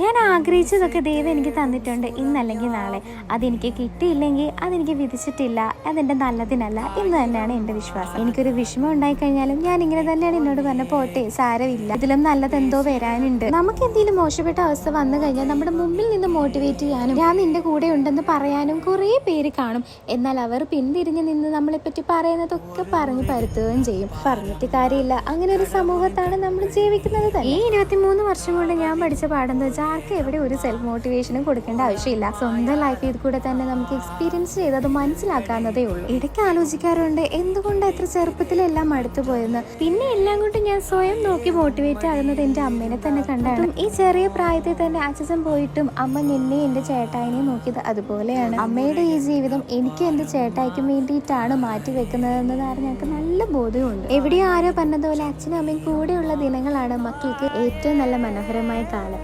ഞാൻ ആഗ്രഹിച്ചതൊക്കെ ദൈവം എനിക്ക് തന്നിട്ടുണ്ട്, ഇന്നല്ലെങ്കിൽ നാളെ. അതെനിക്ക് കിട്ടിയില്ലെങ്കിൽ അതെനിക്ക് വിധിച്ചിട്ടില്ല, അതെൻ്റെ നല്ലതിനല്ല എന്ന് തന്നെയാണ് എൻ്റെ വിശ്വാസം. എനിക്കൊരു വിഷമം ഉണ്ടായിക്കഴിഞ്ഞാലും ഞാൻ ഇങ്ങനെ തന്നെയാണ് എന്നോട് പറഞ്ഞ പോട്ടെ, സാരമില്ല, ഇതിലും നല്ലതെന്തോ വരാനുണ്ട്. നമുക്ക് എന്തെങ്കിലും മോശപ്പെട്ട അവസ്ഥ വന്നു കഴിഞ്ഞാൽ നമ്മുടെ മുമ്പിൽ നിന്ന് മോട്ടിവേറ്റ് ചെയ്യാനും ഞാൻ നിന്റെ കൂടെ ഉണ്ടെന്ന് പറയാനും കുറേ പേര് കാണും. എന്നാൽ അവർ പിന്തിരിഞ്ഞ് നിന്ന് നമ്മളെപ്പറ്റി പറയുന്നതൊക്കെ പറഞ്ഞ് പരുത്തുകയും ചെയ്യും. പറഞ്ഞിട്ട് കാര്യമില്ല, അങ്ങനെ ഒരു സമൂഹത്താണ് നമ്മൾ ജീവിക്കുന്നത് തന്നെ. ഈ 23 വർഷം കൊണ്ട് ഞാൻ പഠിച്ച പാഠം എന്ന് വെച്ചാൽ ആർക്കും എവിടെ ഒരു സെൽഫ് മോട്ടിവേഷനും കൊടുക്കേണ്ട ആവശ്യമില്ല. സ്വന്തം ലൈഫ് ഇത് കൂടെ തന്നെ നമുക്ക് എക്സ്പീരിയൻസ് ചെയ്തത് മനസ്സിലാക്കാവുന്നതേ ഉള്ളൂ. ഇടയ്ക്ക് ആലോചിക്കാറുണ്ട് എന്തുകൊണ്ട് എത്ര ചെറുപ്പത്തിലെല്ലാം അടുത്തു പോയെന്ന്. പിന്നെ എല്ലാം കൊണ്ടും ഞാൻ സ്വയം നോക്കി മോട്ടിവേറ്റ് ആകുന്നത് എൻ്റെ അമ്മേനെ തന്നെ കണ്ടാണ്. ഈ ചെറിയ പ്രായത്തിൽ തന്നെ അച്ഛൻ പോയിട്ടും അമ്മ എന്നെ എൻ്റെ ചേട്ടായിനെ നോക്കിയത് അതുപോലെയാണ്. അമ്മയുടെ ഈ ജീവിതം എനിക്ക് എൻ്റെ ചേട്ടായിക്കും വേണ്ടിയിട്ടാണ് മാറ്റി വെക്കുന്നതെന്ന് കാരണം ഞങ്ങൾക്ക് നല്ല ബോധ്യമുണ്ട്. എവിടെയോ ആരോ പറഞ്ഞതുപോലെ അച്ഛനും അമ്മയും കൂടെയുള്ള ദിനങ്ങളാണ് മക്കൾക്ക് ഏറ്റവും നല്ല മനോഹരമായ കാലം.